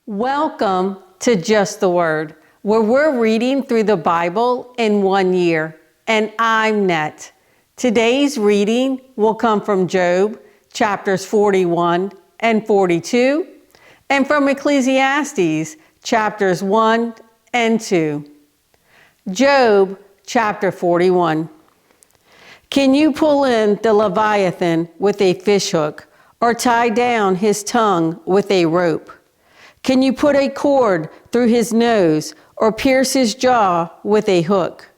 Welcome to Just the Word, where we're reading through the Bible in 1 year. And I'm Net. Today's reading will come from Job, chapters 41 and 42, and from Ecclesiastes, chapters 1 and 2. Job, chapter 41. Can you pull in the Leviathan with a fishhook, or tie down his tongue with a rope? Can you put a cord through his nose or pierce his jaw with a hook?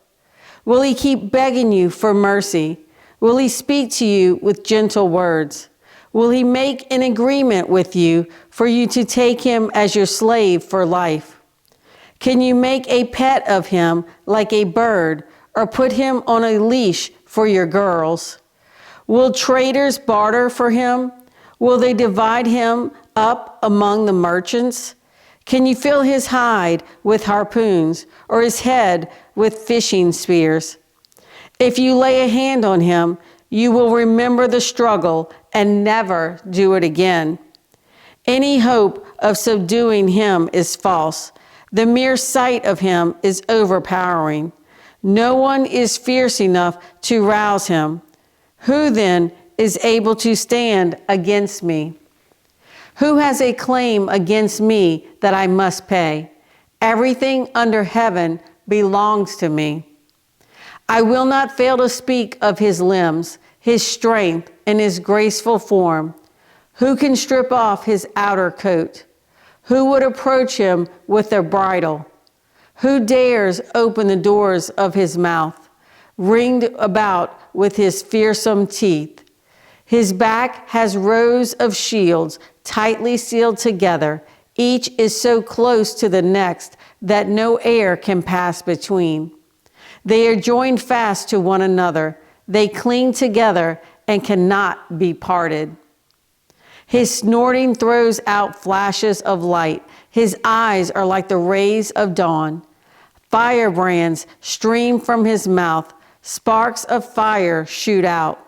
Will he keep begging you for mercy? Will he speak to you with gentle words? Will he make an agreement with you for you to take him as your slave for life? Can you make a pet of him like a bird or put him on a leash for your girls? Will traders barter for him? Will they divide him up among the merchants? Can you fill his hide with harpoons or his head with fishing spears? If you lay a hand on him, you will remember the struggle and never do it again. Any hope of subduing him is false. The mere sight of him is overpowering. No one is fierce enough to rouse him. Who then is able to stand against me? Who has a claim against me that I must pay? Everything under heaven belongs to me. I will not fail to speak of his limbs, his strength, and his graceful form. Who can strip off his outer coat? Who would approach him with a bridle? Who dares open the doors of his mouth, ringed about with his fearsome teeth? His back has rows of shields tightly sealed together. Each is so close to the next that no air can pass between. They are joined fast to one another. They cling together and cannot be parted. His snorting throws out flashes of light. His eyes are like the rays of dawn. Firebrands stream from his mouth. Sparks of fire shoot out.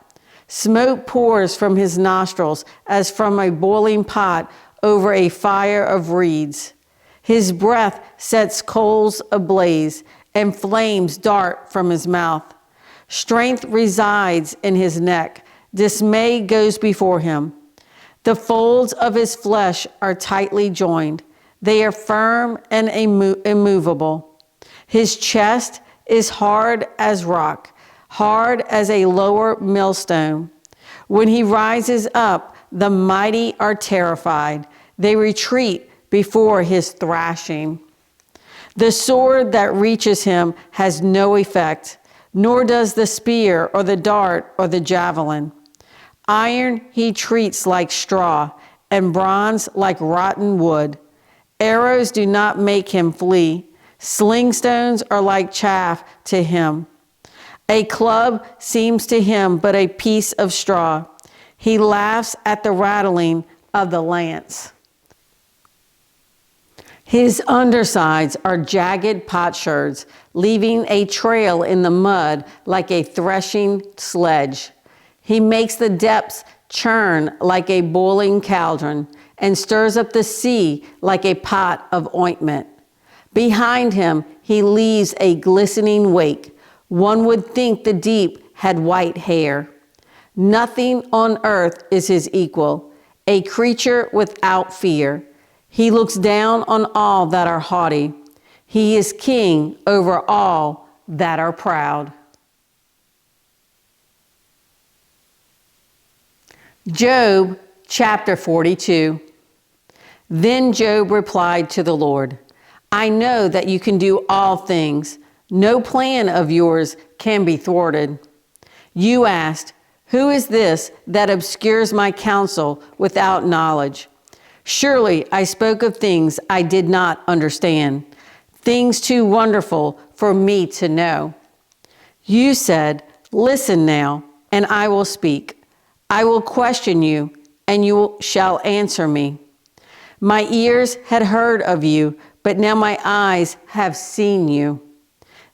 Smoke pours from his nostrils as from a boiling pot over a fire of reeds. His breath sets coals ablaze, and flames dart from his mouth. Strength resides in his neck. Dismay goes before him. The folds of his flesh are tightly joined. They are firm and immovable. His chest is hard as rock, hard as a lower millstone. When he rises up, the mighty are terrified. They retreat before his thrashing. The sword that reaches him has no effect, nor does the spear or the dart or the javelin. Iron he treats like straw, and bronze like rotten wood. Arrows do not make him flee. Sling stones are like chaff to him. A club seems to him but a piece of straw. He laughs at the rattling of the lance. His undersides are jagged potsherds, leaving a trail in the mud like a threshing sledge. He makes the depths churn like a boiling cauldron and stirs up the sea like a pot of ointment. Behind him, he leaves a glistening wake. One would think the deep had white hair. Nothing on earth is his equal, a creature without fear. He looks down on all that are haughty. He is king over all that are proud. Job, chapter 42. Then Job replied to the Lord, I know that you can do all things. No plan of yours can be thwarted. You asked, who is this that obscures my counsel without knowledge? Surely I spoke of things I did not understand, things too wonderful for me to know. You said, listen now, and I will speak. I will question you, and you shall answer me. My ears had heard of you, but now my eyes have seen you.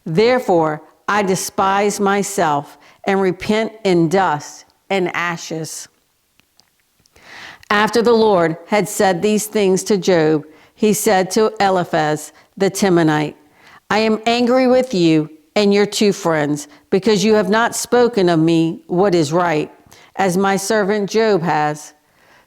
Therefore, I despise myself and repent in dust and ashes. After the Lord had said these things to Job, he said to Eliphaz the Temanite, I am angry with you and your two friends, because you have not spoken of me what is right, as my servant Job has.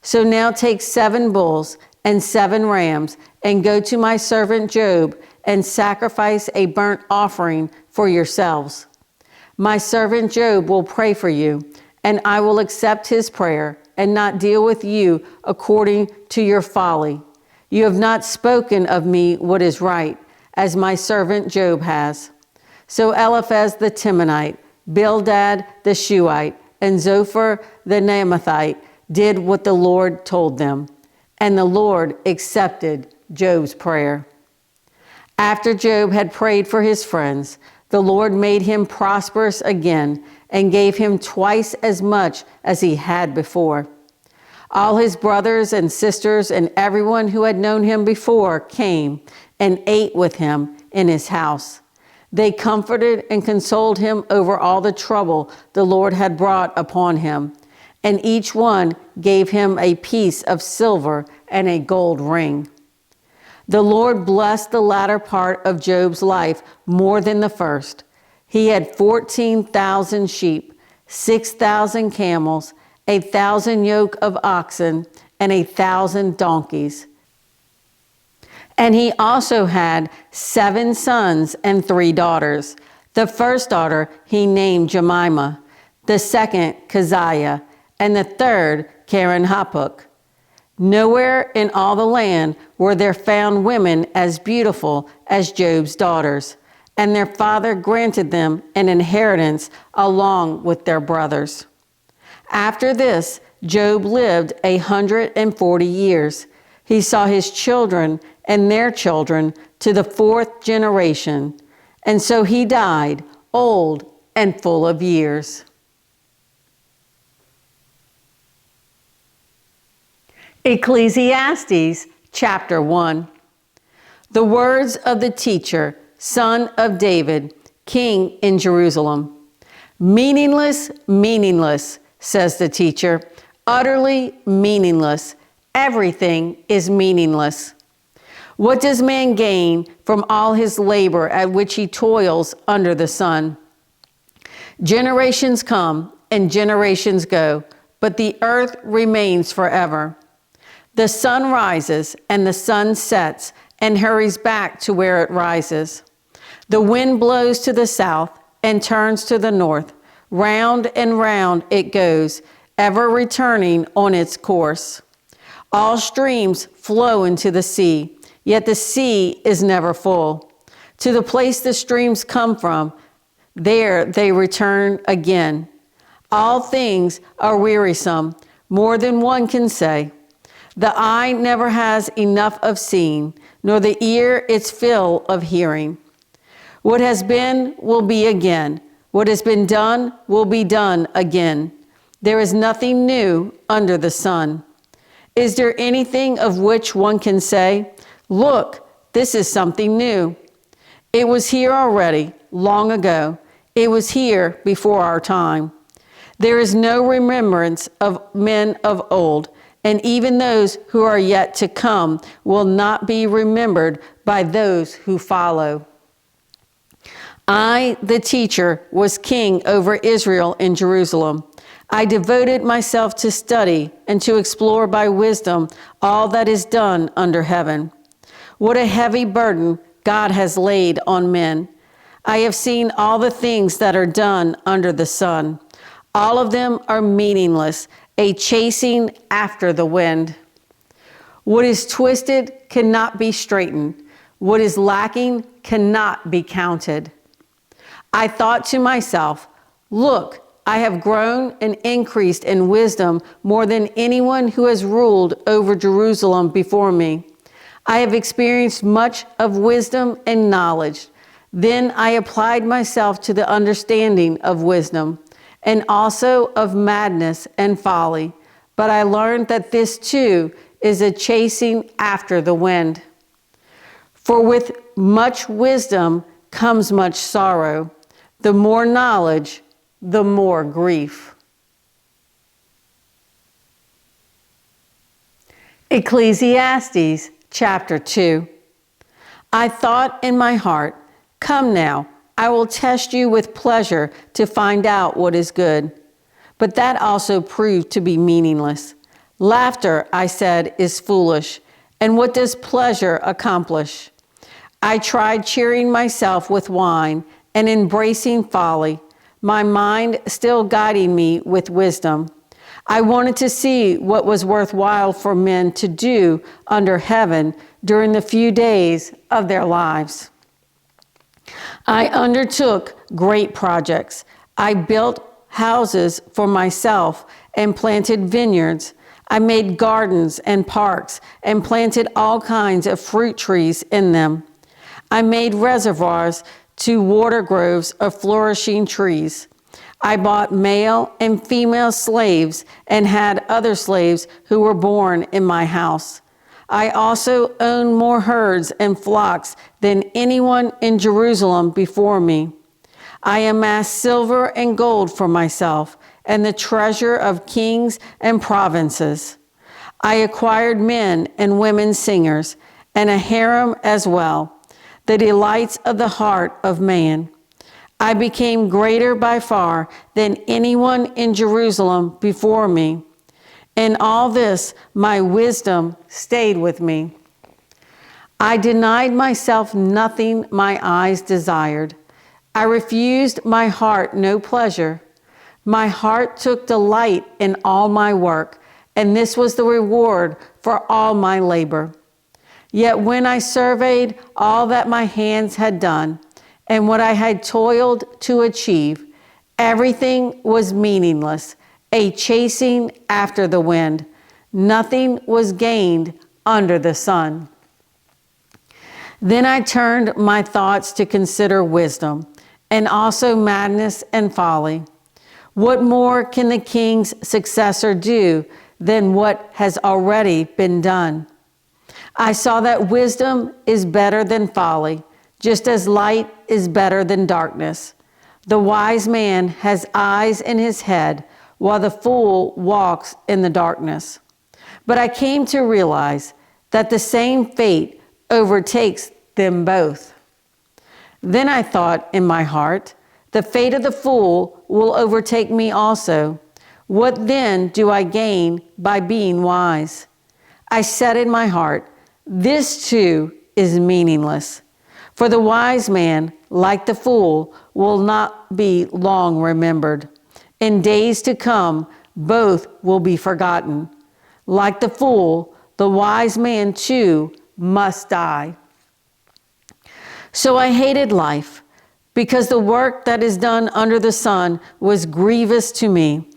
So now take 7 bulls and 7 rams, and go to my servant Job, and sacrifice a burnt offering for yourselves. My servant Job will pray for you, and I will accept his prayer, and not deal with you according to your folly. You have not spoken of me what is right, as my servant Job has. So Eliphaz the Temanite, Bildad the Shuhite, and Zophar the Naamathite did what the Lord told them, and the Lord accepted Job's prayer. After Job had prayed for his friends, the Lord made him prosperous again and gave him twice as much as he had before. All his brothers and sisters and everyone who had known him before came and ate with him in his house. They comforted and consoled him over all the trouble the Lord had brought upon him, and each one gave him a piece of silver and a gold ring. The Lord blessed the latter part of Job's life more than the first. He had 14,000 sheep, 6,000 camels, 1,000 yoke of oxen, and 1,000 donkeys. And he also had 7 sons and 3 daughters. The first daughter he named Jemimah, the second Keziah, and the third Karen-Hapuk. Nowhere in all the land were there found women as beautiful as Job's daughters, and their father granted them an inheritance along with their brothers. After this, Job lived 140 years. He saw his children and their children to the 4th generation, and so he died old and full of years. Ecclesiastes chapter 1. The words of the teacher, son of David, king in Jerusalem. Meaningless, meaningless, says the teacher, utterly meaningless. Everything is meaningless. What does man gain from all his labor at which he toils under the sun? Generations come and generations go, but the earth remains forever. The sun rises and the sun sets and hurries back to where it rises. The wind blows to the south and turns to the north. Round and round it goes, ever returning on its course. All streams flow into the sea, yet the sea is never full. To the place the streams come from, there they return again. All things are wearisome, more than one can say. The eye never has enough of seeing, nor the ear its fill of hearing. What has been will be again. What has been done will be done again. There is nothing new under the sun. Is there anything of which one can say, look, this is something new? It was here already, long ago. It was here before our time. There is no remembrance of men of old, and even those who are yet to come will not be remembered by those who follow. I, the teacher, was king over Israel in Jerusalem. I devoted myself to study and to explore by wisdom all that is done under heaven. What a heavy burden God has laid on men. I have seen all the things that are done under the sun. All of them are meaningless, a chasing after the wind. What is twisted cannot be straightened. What is lacking cannot be counted. I thought to myself, look, I have grown and increased in wisdom more than anyone who has ruled over Jerusalem before me. I have experienced much of wisdom and knowledge. Then I applied myself to the understanding of wisdom, and also of madness and folly. But I learned that this too is a chasing after the wind. For with much wisdom comes much sorrow. The more knowledge, the more grief. Ecclesiastes chapter 2. I thought in my heart, "Come now, I will test you with pleasure to find out what is good." But that also proved to be meaningless. Laughter, I said, is foolish. And what does pleasure accomplish? I tried cheering myself with wine and embracing folly, my mind still guiding me with wisdom. I wanted to see what was worthwhile for men to do under heaven during the few days of their lives. I undertook great projects. I built houses for myself and planted vineyards. I made gardens and parks and planted all kinds of fruit trees in them. I made reservoirs to water groves of flourishing trees. I bought male and female slaves and had other slaves who were born in my house. I also owned more herds and flocks than anyone in Jerusalem before me. I amassed silver and gold for myself and the treasure of kings and provinces. I acquired men and women singers and a harem as well, the delights of the heart of man. I became greater by far than anyone in Jerusalem before me. In all this, my wisdom stayed with me. I denied myself nothing my eyes desired. I refused my heart no pleasure. My heart took delight in all my work, and this was the reward for all my labor. Yet when I surveyed all that my hands had done, and what I had toiled to achieve, everything was meaningless, a chasing after the wind. Nothing was gained under the sun. Then I turned my thoughts to consider wisdom, and also madness and folly. What more can the king's successor do than what has already been done? I saw that wisdom is better than folly, just as light is better than darkness. The wise man has eyes in his head, while the fool walks in the darkness. But I came to realize that the same fate overtakes them both. Then I thought in my heart, the fate of the fool will overtake me also. What then do I gain by being wise? I said in my heart, this too is meaningless. For the wise man, like the fool, will not be long remembered. In days to come, both will be forgotten. Like the fool, the wise man too must die. So I hated life, because the work that is done under the sun was grievous to me.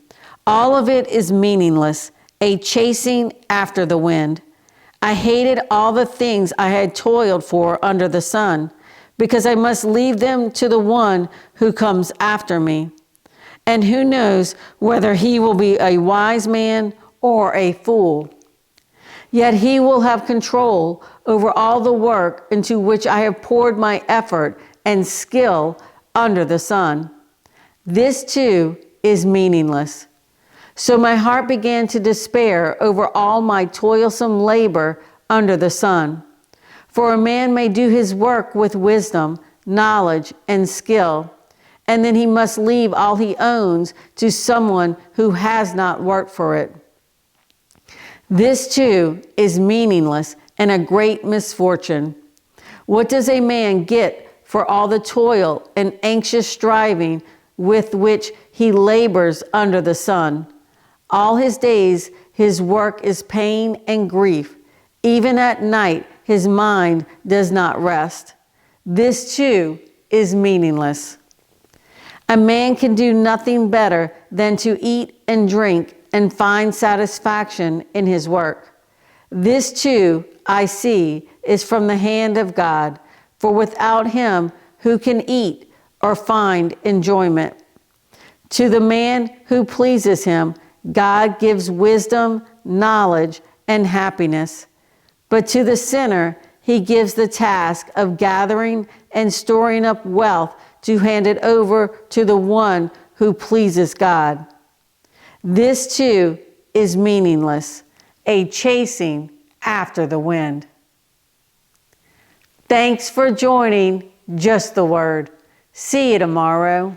All of it is meaningless, a chasing after the wind. I hated all the things I had toiled for under the sun, because I must leave them to the one who comes after me. And who knows whether he will be a wise man or a fool. Yet he will have control over all the work into which I have poured my effort and skill under the sun. This too is meaningless. So my heart began to despair over all my toilsome labor under the sun. For a man may do his work with wisdom, knowledge, and skill, and then he must leave all he owns to someone who has not worked for it. This too is meaningless and a great misfortune. What does a man get for all the toil and anxious striving with which he labors under the sun? All his days his work is pain and grief. Even at night his mind does not rest. This too is meaningless. A man can do nothing better than to eat and drink and find satisfaction in his work. This too, I see, is from the hand of God, for without him who can eat or find enjoyment? To the man who pleases him, God gives wisdom, knowledge, and happiness. But to the sinner, he gives the task of gathering and storing up wealth to hand it over to the one who pleases God. This too is meaningless, a chasing after the wind. Thanks for joining Just the Word. See you tomorrow.